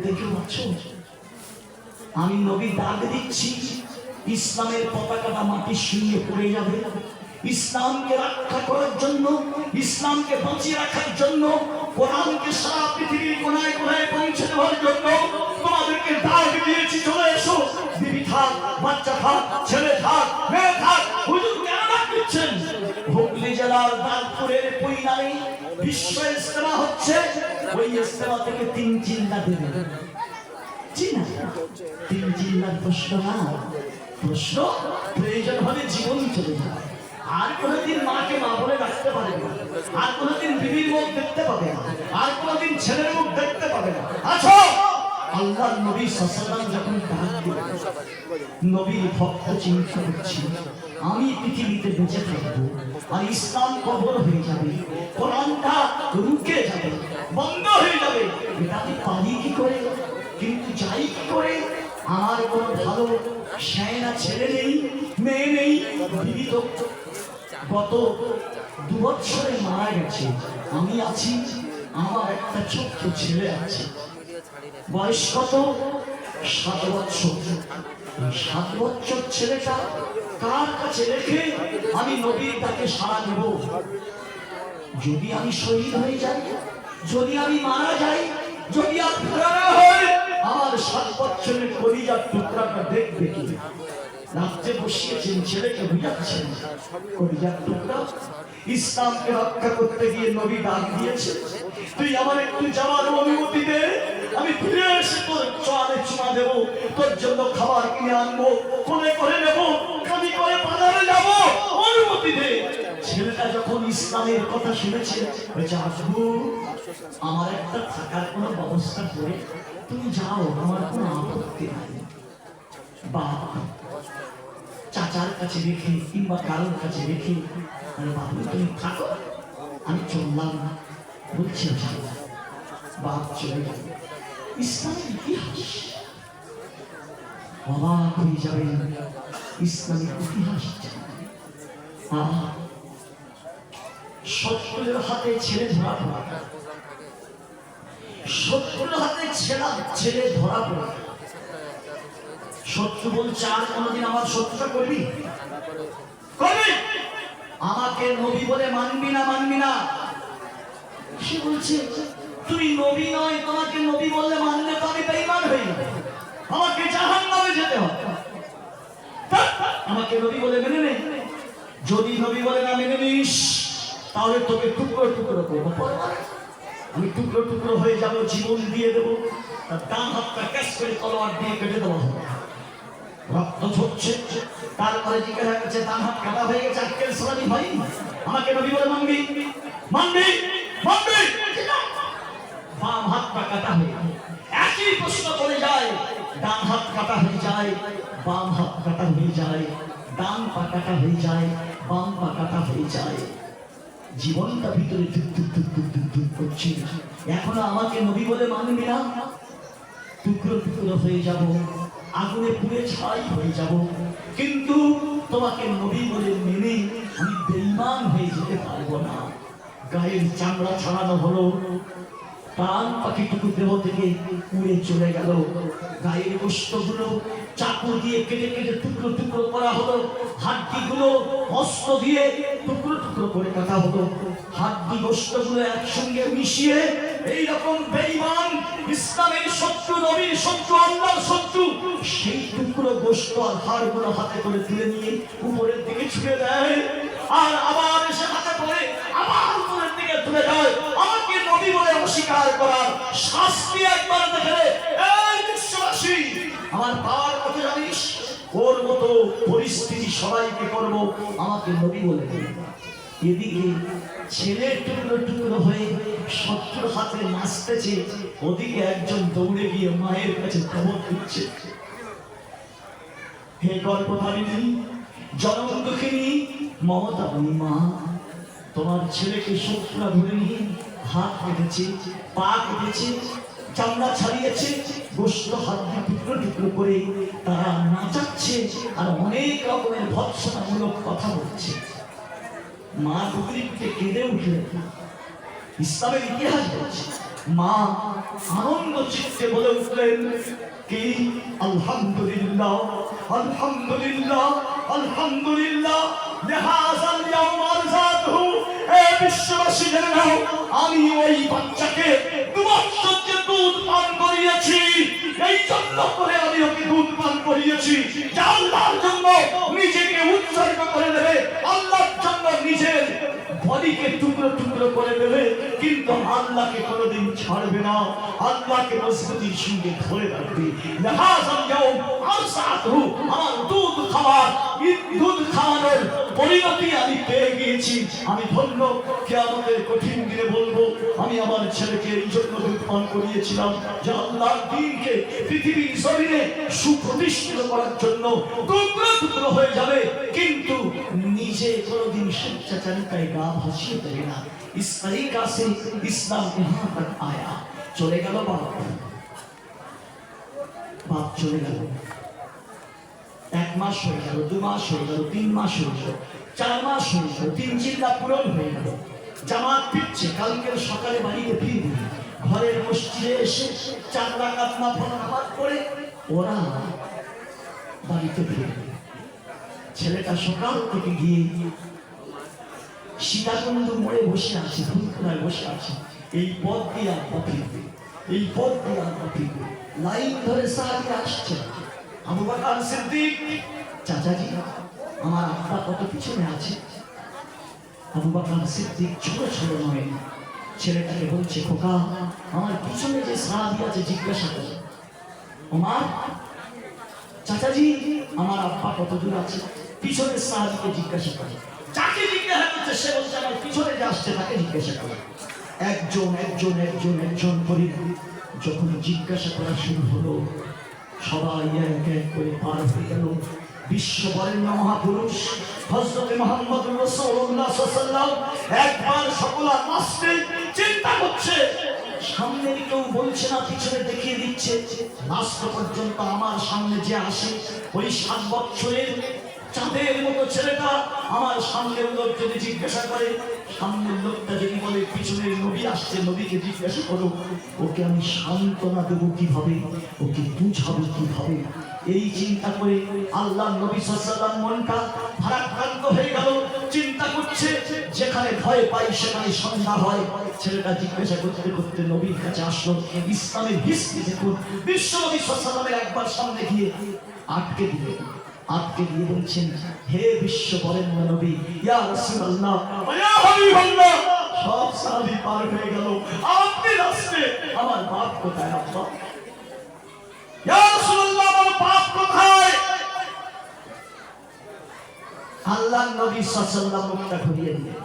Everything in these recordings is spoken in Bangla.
দেখে পাচ্ছ, আমি নবী ডাক দিচ্ছি, ইসলামের পতাকাটা মাটির সঙ্গে পড়ে যাবে। ইসলামকে রক্ষা করার জন্য, ইসলামকে বাঁচিয়ে রাখার জন্য, কোরআনকে সারা পৃথিবীর কোনায় কোনায় পৌঁছে দেওয়ার জন্য তোমাদেরকে ডাক দিয়েছি, চলে এসো। বিবি থাক, বাচ্চা থাক, ছেলে থাক, মেয়ে থাক, হুজুর কেন ডাক দিচ্ছেন? হুগলি জেলার দাঁতপুরের পৈনালে বিশ্ব ইজতেমা হচ্ছে। ওই ইজতেমা থেকে 3 চিল্লা দেবে, চিনা 3 চিল্লার প্রশ্ন না, প্রশ্ন প্রয়োজন হলে জীবন চলে যায়। আর কোনদিন মাকে মা বলে ডাকতে পারে না, আর কোনদিন বিবির মুখ দেখতে পাবে না, আর কোনদিন ছেলের মুখ দেখতে পাবে না। আচ্ছা, আল্লাহর নবী সাল্লাল্লাহু আলাইহি যখন ডাক দিলেন, নবীর ভক্ত চিন্তা করছি, আমি পৃথিবীতে বেঁচে থাকবো আর ইসলাম কবর হয়ে যাবে, কোরআনটা রুকে যাবে, বন্ধ হয়ে যাবে, এটা আমি পারি কি করে? কিন্তু যাই কি করে? আমার কোনো ভালো শায়না ছেলে নেই, মেয়ে নেই, বিবি তো গত 2 বছরে মারা গেছে, আমি আছি, আমার একটা ছোট্ট ছেলে আছে, বয়স কত? 7 বছর। 7 বছর ছেলেটা কার কাছে রেখে আমি নবীর ডাকে সাড়া দেব? যদি আমি শহীদ হয়ে যাই, যদি আমি মারা যাই, যদি আপনারা হয়, আমার 7 বছরের কলিজার টুকরাটা দেখবে কি? রাত্রে বসিয়েছেন, ছেলেকে বুঝাচ্ছেন, কলিজার টুকরা ইসলামকে রক্ষা করতে গিয়ে নবী ডাক দিয়েছে, তুই আমার একটু যাওয়ার অনুমতি দে, আমি ফিরে এসে তোর চোয়ালে চুমা দেবো, তোর জন্য খাবার কিনে আনবো, কোলে করে নেবো, কাঁদি করে বাজারে যাবো, অনুমতি দে। ছেলেটা যখন ইসলামের কথা শুনেছে, বলছে, আব্বু আমার একটা থাকার কোনো ব্যবস্থা করে তুমি যাও, আমার কোনো আপত্তি নাই। বাবা চাচার কাছে রেখে কিংবা কারোর কাছে রেখে, আরে বাবু তুমি থাকো, আমি চললাম না, বলছি বাপ চলে গেল। ইসলামের ইতিহাস অবাক হয়ে যাবেন, ইসলামের ইতিহাস শত্রুদের হাতে ছেলে ধরা পড়া, শত্রুর হাতে ছেলে ধরা পড়া। শত্রু বলছে, আর কোনদিন আমার শত্রুটা করবি? আমাকে নবী বলে মানবি না, মানবি না। সে বলছে, তুই নবী নয়, তোমাকে নবী বললে মানলে তো আমি বেঈমান হয়ে যাব, আমাকে জাহান্নামে যেতে হবে, আমাকে নবী বলে মেনে নে। যদি নবী বলে না মেনে নিস, তাহলে তোকে টুকরো টুকরো করবো, আমি টুকরো টুকরো হয়ে যাব, জীবন দিয়ে দেবো, তার ডান হাতটা ক্যাশ করে তলোয়ার দিয়ে কেটে দেওয়া হবে, রক্ত ঝরছে। তারপরে জিজ্ঞাসা করছে, ডান হাত কাটা হয়ে গেছে, আজকের সালামি ভাই, আমাকে নবী বলে মানবি? মানবি? মানবি? বাম হাতটা কাটা হয়ে একই প্রশ্ন করে যায়, ডান হাত কাটা হয়ে যায়, বাম হাত কাটা হয়ে যায়, ডান পা কাটা হয়ে যায়, বাম পা কাটা হয়ে যায়, জীবনটা ভিতরে ধুক ধুক ধুক ধুক ধুক ধুক করছে। এখনো আমাকে নবী বলে মানবি না? টুকরো টুকরো হয়ে যাব, আগুনে পুড়ে ছাই হয়ে যাব, কিন্তু তোমাকে নবী বলে মেনে আমি বেঈমান হয়ে যেতে পারবো না। গায়ের চামড়া ছাড়ানো হলো, প্রাণ পাখিটুকু দেহ থেকে উড়ে চলে গেল, গায়ের গোশতগুলো চাকু দিয়ে কেটে কেটে টুকরো টুকরো করা হলো, হাড্ডিগুলো অস্ত্র দিয়ে টুকরো টুকরো করে কাটা হলো, হাড্ডি গোশতগুলো একসঙ্গে মিশিয়ে এইরকম বেঈমান, ইসলামের শত্রু, নবীর শত্রু, আল্লাহর শত্রু, সেই টুকরো গোশত আর হাড়গুলো হাতে করে তুলে নিয়ে উপরের দিকে ছুঁড়ে দেয়, আর আবার এসে হাতে করে আবার উপরের দিকে তুলে দেয়। আমাকে নবী বলে অস্বীকার করার শাস্তি একবার দেখে, এই বিশ্ববাসী আমার পাওয়ার কথা জানিস? ওর মতো পরিস্থিতি সবাইকে করব, আমাকে নবী বলে। এদিকে ছেলে টুকরো টুকরো হয়ে শত্রুর হাতে নাচতেছে, ওদিকে একজন দৌড়ে গিয়ে মায়ের কাছে খবর দিচ্ছে, হে গর্ভধারিণী, জনম দুঃখিনী, মমতা মা, তোমার ছেলেকে শত্রুরা ধরে নিয়ে হাত কেটেছে, পা কেটেছে, চামড়া ছাড়িয়েছে, গোশত হাড্ডি টুকরো টুকরো করে তারা নাচাচ্ছে আর অনেক রকমের ভৎসনামূলক কথা বলছে। মা টুকরিতে কেঁদে উঠলেন। ইসলামের ইতিহাস বলছে, মা আনন্দ চিত্তে বলে উঠলেন কি আলহামদুলিল্লাহ আলহামদুলিল্লাহ আলহামদুলিল্লাহ লিহাযাল ইয়াওম আরযাতুহু। এ বিশ্ববাসী জেনে নাও, আমি ওই বাচ্চাকে 2 বছর যে দুধ পান করিয়েছি, এই জন্য করে আমি ওকে দুধ পান করিয়েছি যে আল্লাহর জন্য নিজেকে উৎসর্গ করে দেবে, আল্লাহর জন্য নিজের বডিকে টুকরো টুকরো করে দেবে, কিন্তু আল্লাহকে কোনোদিন ছাড়বে না, আল্লাহকে মজবুতির সঙ্গে ধরে রাখবে। লিহাযাল ইয়াওম আরযাতুহু, আমার দুধ খাওয়ানোর পরিণতি আমি পেয়ে গিয়েছি, আমি ধন্য। কিয়ামতের কঠিন দিনে বলবো, আমি আমার ছেলেকে এই জন্য দুধ পান করিয়েছিলাম যে আল্লাহর দ্বীনকে পৃথিবীর জমিনে সুপ্রতিষ্ঠিত করার জন্য। টুকরো টুকরো হয়ে যাবে, কিন্তু নিজে কোনোদিন স্বেচ্ছাচারিতায় গা ভাসিয়ে দেবে না। इस तरीका से इस्लाम यहाँ तक आया। चले गल बाप चले गल, 1 মাস হয়ে গেল, 2 মাস হয়ে গেল, 3 মাস হয়ে গেল, 4 মাস হয়ে গেল, 3 জিল্লা পূরণ হয়ে গেল। জামাত ফিরছে, কালকের সকালে বাড়িতে ফিরবে, ঘরের মসজিদে এসে 4 রাকাত নফল নামাজ পড়ে ওরা বাড়িতে ফিরবে। ছেলেটা সকাল থেকে গিয়ে সীতাকুণ্ড মোড়ে বসে আছে, ফুলতলায় বসে আছে, এই পথ দিয়ে আব্বা ফিরবে, এই পথ দিয়ে আব্বা ফিরবে। লাইন ধরে সাহাবী আসছে, আবু বকর সিদ্দিক, চাচাজি আমার আব্বা কত পিছনে আছে। আবু বকর সিদ্দিক ছোট ছোট নয়, ছেলেটাকে বলছে, খোকা আমার পিছনে যে সাহাবী আছে জিজ্ঞাসা করে। ওমর, চাচাজি আমার আব্বা কত দূর আছে, পিছনের সাহাবীকে জিজ্ঞাসা করে। যাকে জিজ্ঞাসা করছে সে বলছে আমার পিছনে যে আসছে তাকে জিজ্ঞাসা করে। একজন একজন একজন একজন করে যখন জিজ্ঞাসা করা শুরু হলো, সবাই এক এক করে পার হয়ে গেল। বিশ্ববরেণ্য মহাপুরুষ হযরত মুহাম্মদ রাসূলুল্লাহ সাল্লাল্লাহু আলাইহি ওয়াসাল্লাম একবার সকলা নাচতে চিন্তা করছে, সামনে কেউ বলছে না, পিছনে দেখিয়ে দিচ্ছে। লাস্ট পর্যন্ত আমার সামনে যে আসে ওই 7 বছরের চাঁদের মতো ছেলেটা আমার সামনের লোক যদি জিজ্ঞাসা করে, সামনের লোকটা যদি বলে পিছনের নবী আসছে, নবীকে জিজ্ঞাসা করো, ওকে আমি সান্ত্বনা দেবো কিভাবে, ওকে বুঝাবো কিভাবে। এই চিন্তা করে আল্লাহ নবী সাল্লাল্লাহু আলাইহি ওয়াসাল্লাম মনটা ভারাক্রান্ত হয়ে গেল। চিন্তা করছে, যেখানে ভয় পাই সেখানে সন্ধ্যা হয়। ছেলেটা জিজ্ঞাসা করতে করতে নবীর কাছে আসলো। ইসলামের হিস্ট্রি দেখুন, বিশ্ব নবী সাল্লাল্লাহু আলাইহি ওয়াসাল্লামের একবার সামনে গিয়ে আটকে দিয়ে বলছেন, হে বিশ্ব বরেণ্য নবী, ইয়া রাসূলুল্লাহ ইয়া হাবিবাল্লাহ। সব সাহাবী পার হয়ে গেল, আপনি রাস্তে, আমার বাপ কোথায় আব্বা? ইয়া রাসূলুল্লাহ আমার বাপ কোথায়? আল্লাহর নবী সাল্লাল্লাহু আলাইহি ওয়াসাল্লাম মুখটা ঘুরিয়ে দিলেন।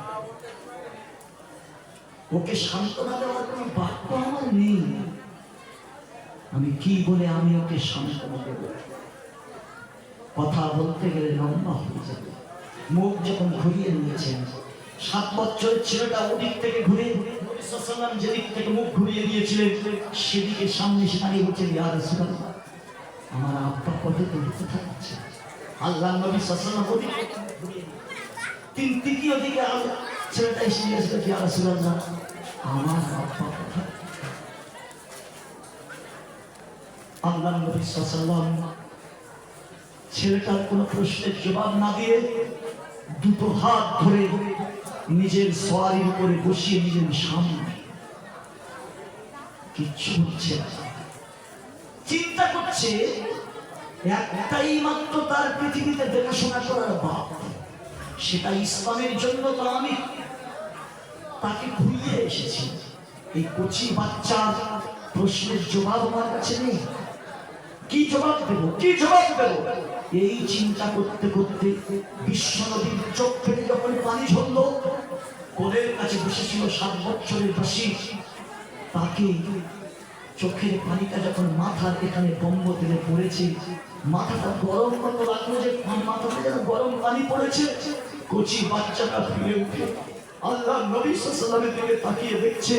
ওকে সান্ত্বনা দেওয়ার কোনো বাক্য আমার নেই, আমি কি বলে আমি ওকে সান্ত্বনা দেব? কথা বলতে গেলে লম্বা হয়ে যাবে। মুখ যখন ঘুরিয়ে নিয়েছেন, 7 বছরের ছেলেটা ওদিক থেকে ঘুরে, নবী সাল্লাল্লাহু আলাইহি ওয়াসাল্লাম যেদিক থেকে মুখ ঘুরিয়ে দিয়েছিলেন সেদিকে সামনে এসে দাঁড়িয়ে বলছেন, ইয়া রাসূলুল্লাহ আমার আব্বা কত দূর কোথায় আছে? আল্লাহর নবী সাল্লাল্লাহু আলাইহি ওয়াসাল্লাম ঘুরিয়ে তৃতীয় দিকে ছেলেটা এসে জিজ্ঞাসা করছে, ইয়া রাসূলুল্লাহ আমার আব্বা কোথায়? আল্লাহর নবী সাল্লাল্লাহু আলাইহি ওয়াসাল্লাম ছেলেটার কোনো প্রশ্নের জবাব না দিয়ে 2 হাত ধরে নিজের সওয়ারির উপরে বসিয়ে নিজের সামনে। কিচ্ছু হচ্ছে না, চিন্তা করছে একটাই মাত্র তার পৃথিবীতে দেখাশোনা করার বাপ, সেটা ইসলামের জন্য। তো আমি তাকে ঘুরিয়ে এসেছি, এই কচি বাচ্চার প্রশ্নের জবাব আমার কাছে নেই, কি জবাব দেব, কি জবাব দেব? এই চিন্তা করতে করতে বিশ্ব নবীর চোখ ফেটে যখন পানি ঝরলো, কোলের কাছে বসেছিল 7 বছরের বাসী, তাকে চোখের পানিটা যখন মাথার এখানে বম্ব তেলে পড়েছে, মাথাটা গরম মতো লাগলো, যে মাথাতে যেন গরম পানি পড়েছে। কচি বাচ্চাটা ফিরে উঠে আল্লাহ নবী সাল্লাল্লাহু আলাইহি ওয়াসাল্লামের দিকে তাকিয়ে দেখছে,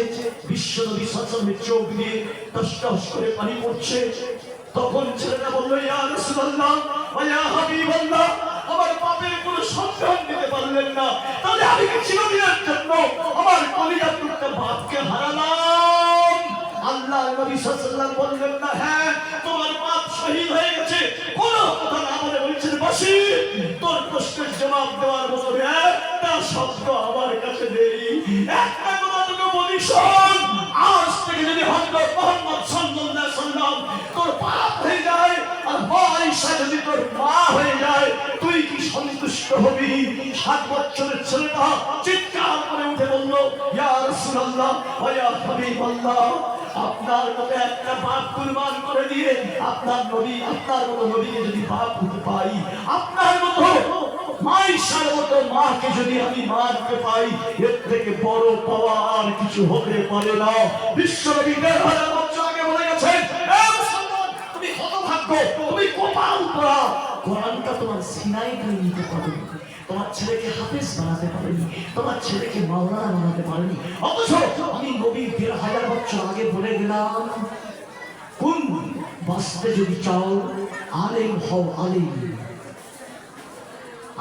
বিশ্ব নবী সাল্লাল্লাহু আলাইহি ওয়াসাল্লামের চোখ দিয়ে টস টস করে পানি পড়ছে। তখন ছেলেটা বলল, ইয়া রাসূলুল্লাহ ইয়া হাবিবাল্লাহ আমার পাপের কোনো সন্ধান দিতে পারলেন না, তাহলে আমি কি চিরদিনের জন্য আমার কলিজার টুকরা বাপকে হারালাম? আল্লাহ নবী সাল্লাল্লাহু আলাইহি বললেন না হ্যাঁ তোমার বাপ শহীদ হয়ে গেছে, কোন কথা না বলে বলছেন বাসি তোর প্রশ্নের জবাব দেওয়ার মতো একটা শব্দ আমার কাছে নেই, একটা কথা তোকে বলি শোন, আজ থেকে যদি হযরত মুহাম্মদ সাল্লাল্লাহু আলাইহি সাল্লাম তোর বাপ হয়ে যায় আর আয়েশা যদি তোর মা হয়ে যায়, তুই কি সন্তুষ্ট হবি? 7 বছরের ছেলেটা চিৎকার করে উঠে বলল, ইয়া রাসূলুল্লাহ ওয়া ইয়া হাবিবাল্লাহ, আপনার মতো একটা বাপ কুরবান করে দিয়ে আপনার নবী, আপনার মতো নবীকে যদি বাপ হতে পাই, আপনার মতো মায়েশার মতো মাকে যদি আমি মারতে পাই, এর থেকে বড় পাওয়া আর কিছু হতে পারে না। বিশ্বনবী ১,৫০০ বছর আগে বলে গেছেন, এ মুসলমান তুমি হতভাগ্য, তুমি কপাল পোড়া, কোরআনটা তোমার সিনায় করে নিতে পারবে, তোমার ছেলেকে হাফেজ বানাতে পারেনি, তোমার ছেলেকে মাওলানা বানাতে পারেনি, অথচ আমি নবী ১,৫০০ বছর আগে বলে গেলাম, কোন বাঁচতে যদি চাও আলেম হও, আলেম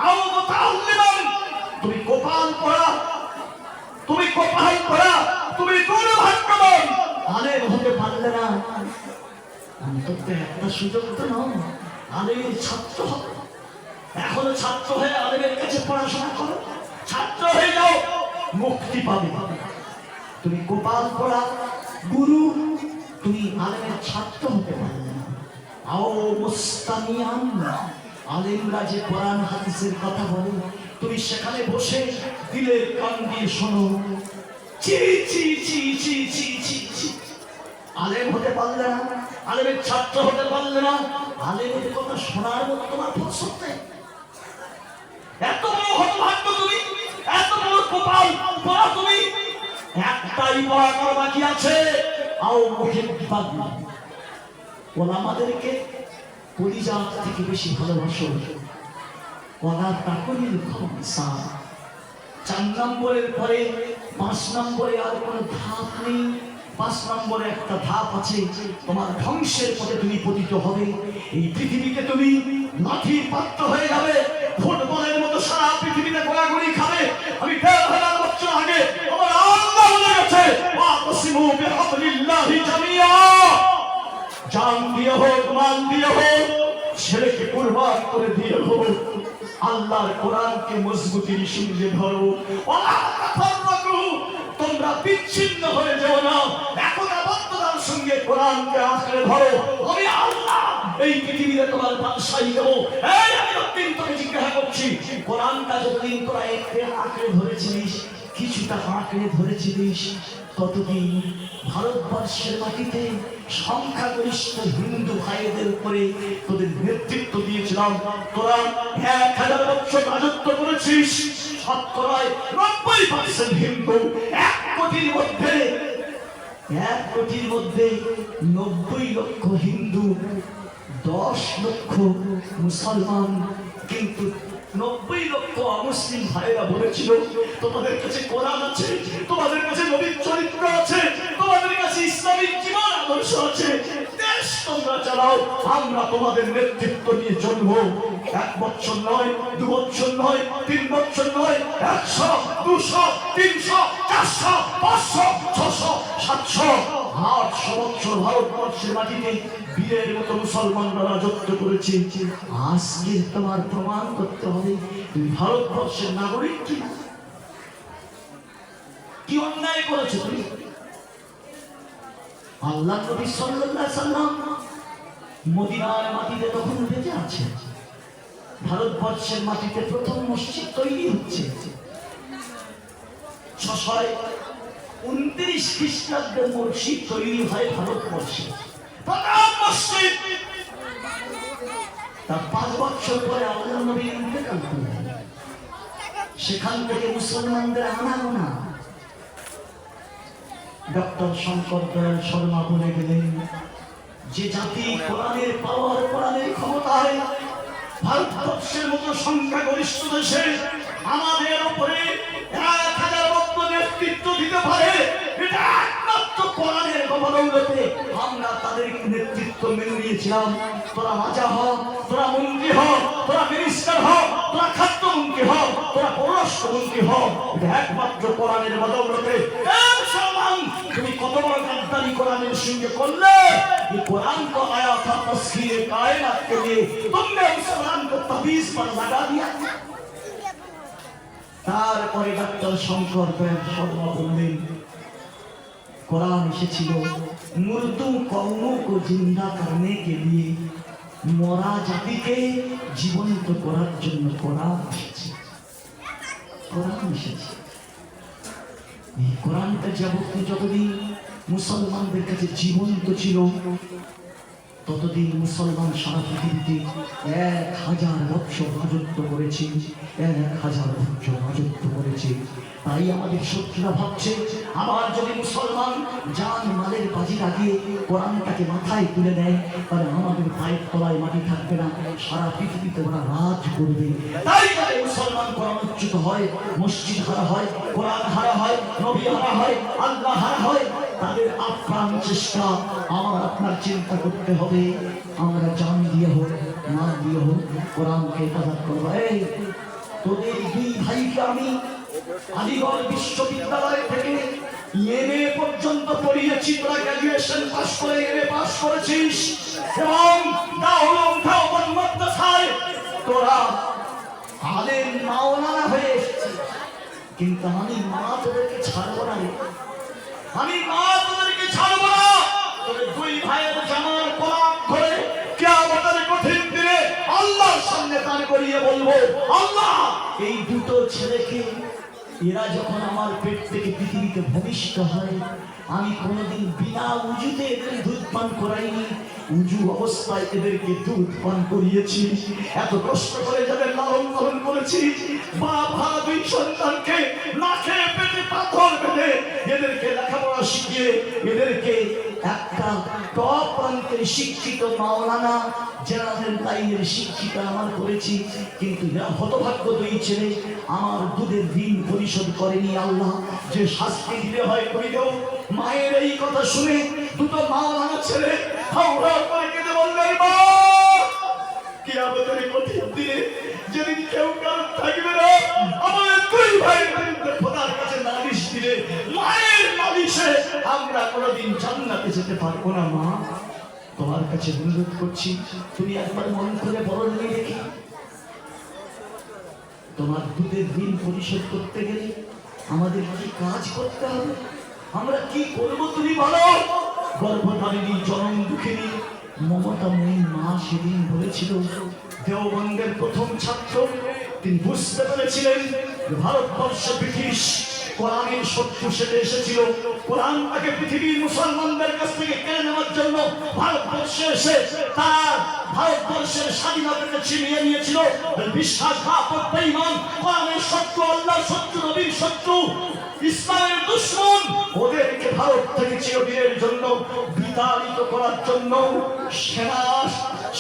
আও মুতাআল্লিমান, তুমি কপাল পোড়া, তুমি কপাল পোড়া, তুমি দুর্ভাগ্যবান, আলেম হতে পারলে না অন্তত একটা সুযোগ তো নাও, আলেমের ছাত্র হও, এখনো ছাত্র হয়ে আলেমের কাছে পড়াশোনা করো, ছাত্র হয়ে যাও, মুক্তি পাবে। তুমি কপাল পোড়া গুরু, তুমি আলেমের ছাত্র হতে পারলে না। আও মুস্তামিয়ান, আলেমরা যে কোরআন হাদিসের কথা বলে তুমি সেখানে বসে দিলের কান দিয়ে শোনো, চি চি চি চি চি চি চি, আলেম হতে পারলে না, আলেমের ছাত্র হতে পারলে না, আলেমের কথা শোনার মতো তোমার ফুরসত নেই, এত বড় হতভাগ্য তুমি, এত বড় কপাল পোড়া তুমি, একটাই পড়া করা বাকি আছে, আও মুহিব্বান, ওলামাদেরকে পরিজাত থেকে বেশি ভালোবাসো, ওলা তাকুনিল খামসা, 4 নম্বরের পরে 5 নম্বরে আর কোনো ধাপ নেই, 5 নম্বরে একটা ধাপ আছে, তোমার ধ্বংসের পথে তুমি পতিত হবে, এই পৃথিবীতে তুমি লাঠির পাত্র হয়ে যাবে, ফুটবলের মতো সারা পৃথিবীতে গোলাগুলি খাবে। আমি ১,৫০০ বছর আগে আমার আল্লাহ বলে গেছে, ওয়াতাসিমু বিহাবলিল্লাহি জামিয়া, জান দিয়ে হোক, মাল দিয়ে হোক, ছেলেকে কুরবান করে দিয়ে হোক, আল্লাহর কোরআনকে মজবুতির সঙ্গে ধরো, ওয়ালা তাফাররাকু, তোমরা বিচ্ছিন্ন হয়ে যাও না, একতাবদ্ধতার সঙ্গে কোরআনকে আঁকড়ে ধরো, আমি আল্লাহ এই পৃথিবীতে তোমার বাদশাহী দেব। এই আমি তোকে জিজ্ঞাসা করছি, কোরআনটা যতদিন তোরা আঁকড়ে ধরেছিলিস, কিছুটা আঁকড়ে ধরেছিলিস, ততদিন ভারতবর্ষের মাটিতে সংখ্যাগরিষ্ঠ হিন্দু ভাইদের উপরে তোদের নেতৃত্ব দিয়েছিলাম, তোরা ১,০০০ বছর রাজত্ব করেছিস, শতকরায় ৯০% হিন্দু, ১ কোটির মধ্যে ৯০ লক্ষ হিন্দু, ১০ লক্ষ মুসলমান, কিন্তু ৯০ লক্ষ অমুসলিম ভাইরা বলেছিল তোমাদের কাছে কোরআন আছে, তোমাদের কাছে নবীর চরিত্র আছে, তোমাদের কাছে ইসলামিক জীবন আদর্শ আছে, দেশ তোমরা চালাও, আমরা তোমাদের নেতৃত্ব নিয়ে চলবো। 1 বছর নয়, 2 বছর নয়, 3 বছর নয়, 100, 200, 300, 400, 500, 600, 700, 800 বছর ভারতবর্ষের মাটিতে বীরের মতো মুসলমানরা রাজত্ব করেছে। আজকে তোমার প্রমাণ করতে হবে তুমি ভারতবর্ষের নাগরিক কি, কি অন্যায় করেছো তুমি। আল্লাহ নবী সাল্লাল্লাহু আলাইহি সাল্লাম মদিনার মাটিতে তখন বেঁচে আছে, ভারতবর্ষের মাটিতে প্রথম মসজিদ তৈরি হচ্ছে 629 খ্রিস্টাব্দে মসজিদ তৈরি হয় ভারতবর্ষে, প্রথম মসজিদ। তার 5 বছর পরে আল্লাহ নবী ইন্তেকাল করলেন, সেখান থেকে মুসলমানদের আনাগোনা। ডক্টর শঙ্কর দয়াল শর্মা বলে গেলেন, যে জাতি কোরআনের পাওয়ার, কোরআনের ক্ষমতায় ভারতবর্ষের মতো সংখ্যাগরিষ্ঠ দেশে আমাদের উপরে 1000 বক্ত নেতৃত্ব দিতে পারে, এটা একমাত্র কোরআনের বদৌলতে আমরা তাদের নেতৃত্ব মেনে নিয়েছিলাম। তোরা রাজা হ, তোরা মন্ত্রী হ, তোরা মিনিস্টার হ, তোরা খাদ্যমন্ত্রী হ, তোরা পররাষ্ট্রমন্ত্রী হ, এটা একমাত্র কোরআনের বদৌলতে। তুমি কত বড় গাদ্দারি কোরআনের সঙ্গে করলে। ये कुरान को आया था तस्खीर कायनात के लिए, तुमने उस कुरान को तबीज पर लगा दिया। তারপরে ডক্টর শঙ্কর শর্মা বললেন কোরআন এসেছিল মুর্দু কওমো কো জিন্দা করনে কে লিয়ে, মরা জাতিকে জীবন্ত করার জন্য কোরআন এসেছে। কোরআন এসেছে। এই কোরআনটা যতদিন মুসলমানদের কাছে জীবন্ত ছিল ততদিন মুসলমান সারা পৃথিবীতে 1000 বছর রাজত্ব করেছে, 1000 বছর রাজত্ব করেছে। তাই আমাদের শত্রুরা ভাবছে আবার যদি মুসলমান জান মালের বাজি লাগিয়ে কোরআনটাকে মাথায় তুলে দেয় তাহলে আমাদের পায়ের তলায় মাটি থাকবে না, সারা পৃথিবীতে ওরা রাজ করবে। তাই তাই মুসলমান কোরআনচ্যুত হয়, মসজিদ হারা হয়, কোরআন হারা হয়, নবী হারা হয়, আল্লাহ হারা হয়। তাদের আপ্রাণ চেষ্টা আমার আপনার চিন্তা করতে হবে, আমরা জান দিয়ে হোক না দিয়ে হোক কোরআনকে হেফাজত করবো। এই তোদের দুই ভাইকে আমি আলিগড় বিশ্ববিদ্যালয় থেকে এমএ পর্যন্ত পড়িয়েছি, তোরা গ্র্যাজুয়েশন পাস করে এমএ পাস করেছিস এবং দারুল উলুম মাদ্রাসায় তোরা আলেম মাওলানা হয়ে এসেছিস। কিন্তু আমি মা তোদেরকে ছাড়বো না, আমি মা তোদেরকে ছাড়বো না। তোদের দুই ভাইয়ের জামার গোলাম ধরে কিয়ামতের কঠিন দিনে আল্লাহর সামনে দাঁড় করিয়ে বলবো, আল্লাহ এই দুটো ছেলেকে এরা যখন আমার পেট থেকে পৃথিবীতে ভূমিষ্ঠ হয় আমি কোনোদিন বিনা উজুতে এদের দুধ পান করাইনি, উজু অবস্থায় এদেরকে দুধ পান করিয়েছি। এত কষ্ট করে যাদের লালন পালন করেছি, বাপ হারা দুই সন্তানকে নাকে পেটে পাথর বেঁধে এদেরকে লেখাপড়া শিখিয়ে এদেরকে একটা টপ প্রান্তের শিক্ষিত মাওলানা জেনারেল লাইনের শিক্ষিত আমার করেছি। কিন্তু হতভাগ্য দুই ছেলে আমার দুধের ঋণ পরিশোধ করেনি। আল্লাহ যে শাস্তি দিলে হয় করে দেও। মায়ের এই কথা শুনে দুটো মাওলানা ছেলে হাওড়া করে কেঁদে বললেন, মা কিয়ামতের কঠিন দিনে যেদিন কেউ কারণ থাকবে না আমাদের দুই ভাইয়ের বিরুদ্ধে খোদার কাছে নালিশ দিলে মায়ের নালিশে আমরা কোনোদিন জান্নাতে যেতে পারবো না। মা তোমার কাছে অনুরোধ করছি তুমি একবার মন করে বড় নিয়ে দেখি, তোমার দুধের ঋণ পরিশোধ করতে গেলে আমাদের কি কাজ করতে হবে, আমরা কি করবো তুমি বলো। গর্ভধারিণী জনম দুঃখিনী মমতাময়ী মা সেদিন বলেছিল, দেওবন্দের প্রথম ছাত্র তিনি বুঝতে পেরেছিলেন ভারতবর্ষে ব্রিটিশ কোরআনের শত্রু সেটে এসেছিল। কোরআন তাকে পৃথিবীর মুসলমানদের কাছ থেকে কেড়ে নেওয়ার জন্য ভারতবর্ষে এসে তার ভারতবর্ষের স্বাধীনতাকে ছিনিয়ে নিয়েছিল। বিশ্বাসঘাতক বেঈমান কোরআনের শত্রু, আল্লাহর শত্রু, নবীর শত্রু, ইসলামের দুশমন ওদেরকে ভারত থেকে চিরদিনের জন্য বিতাড়িত করার জন্য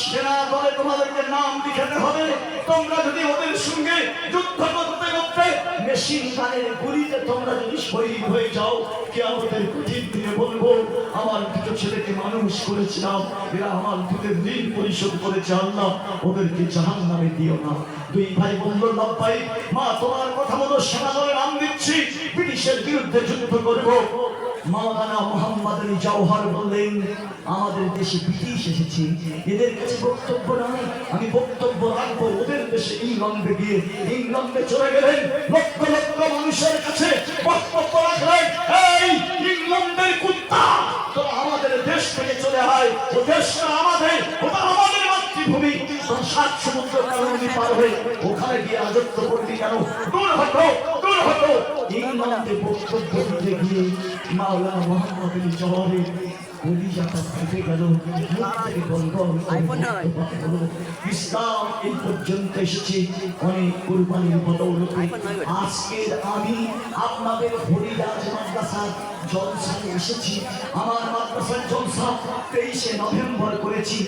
সেনা দলে তোমাদেরকে নাম লিখাতে হবে। তোমরা যদি ওদের সঙ্গে যুদ্ধ করতে করতে মেশিন গানের গুলিতে তোমরা যদি শহীদ হয়ে যাও কিয়ামতের কঠিন দিনে বলবো, আমার দুটো ছেলেকে মানুষ করেছিলাম, এরা আমার দুধের ঋণ পরিশোধ করেছে, আল্লাহ ওদেরকে জাহান্নামে দিও না। দুই ভাই বলল, লব্বাই মা তোমার কথা মতো সেনা দলে নাম দিচ্ছি, ব্রিটিশের বিরুদ্ধে যুদ্ধ করবো। মাওলানা মোহাম্মদ আলী জওহর বললেন, আমাদের দেশে ব্রিটিশ এসেছে, এদের কাছে বক্তব্য নয়, আমি বক্তব্য রাখবো ওদের দেশে। ইংল্যান্ডে গিয়ে ইংল্যান্ডে চলে গেলেন, লক্ষ লক্ষ মানুষের কাছে বক্তব্য রাখলেন, এই ইংল্যান্ডের কুত্তা তোরা আমাদের দেশ থেকে চলে আয়, ও দেশটা আমাদের, ওটা আমাদের মাতৃভূমি, সাত সমুদ্র কারণে পার হয়ে ওখানে গিয়ে রাজত্ব করবি কেন, দূর হতো দূর হতো। ইংল্যান্ডে বক্তব্য দিতে গিয়ে মাওলানা মোহাম্মদ আলী জওহরের কলিজাটা ফেটে গেল, ইসলাম এই পর্যন্ত এসেছে অনেক কুরবানির বদৌলতে। আজকের আমি আপনাদের হরিরাজ মাদ্রাসার জলসায় এসেছি। আমার মাদ্রাসার জলসা 23শে নভেম্বর করেছি।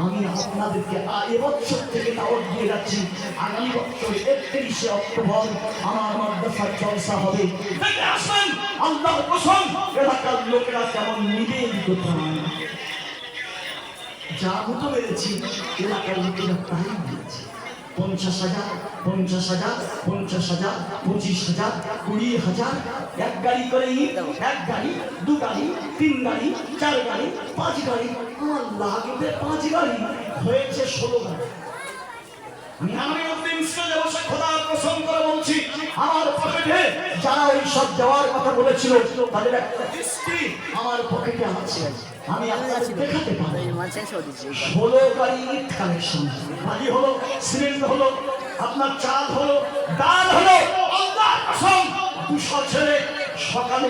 আমি আপনাদেরকে এবছর থেকে দাওয়াত দিয়ে যাচ্ছি, আগামী বছর 31শে অক্টোবর আমার মাদ্রাসার জলসা হবে। দেখে আসবেন আল্লাহর কসম এলাকার লোকেরা কেমন নিবেদিত প্রাণ, যা মতো মেরেছি এলাকার লোকেরা তাই দিয়েছে। 50,000, 50,000, 50,000, 25,000, 20,000, এক গাড়ি করে ইট, এক গাড়ি, 2 গাড়ি, 3 গাড়ি, 4 গাড়ি, 5 গাড়ি, আমার লাগবে 5 গাড়ি, হয়েছে 16 গাড়ি। আমি স্টেজে বসে খোদার কসম করে বলছি, আমার পকেটে যারা ওই সব যাওয়ার কথা বলেছিল তাদের একটা হিস্ট্রি আমার পকেটে আছে, আমি আপনাদের দেখাতে পারি। 16 গাড়ি ইট কালেকশন, বালি হলো, সিমেন্ট হলো, আপনার চাল হলো, ডাল হলো, আল্লাহর কসম 200 ছেলে সকালে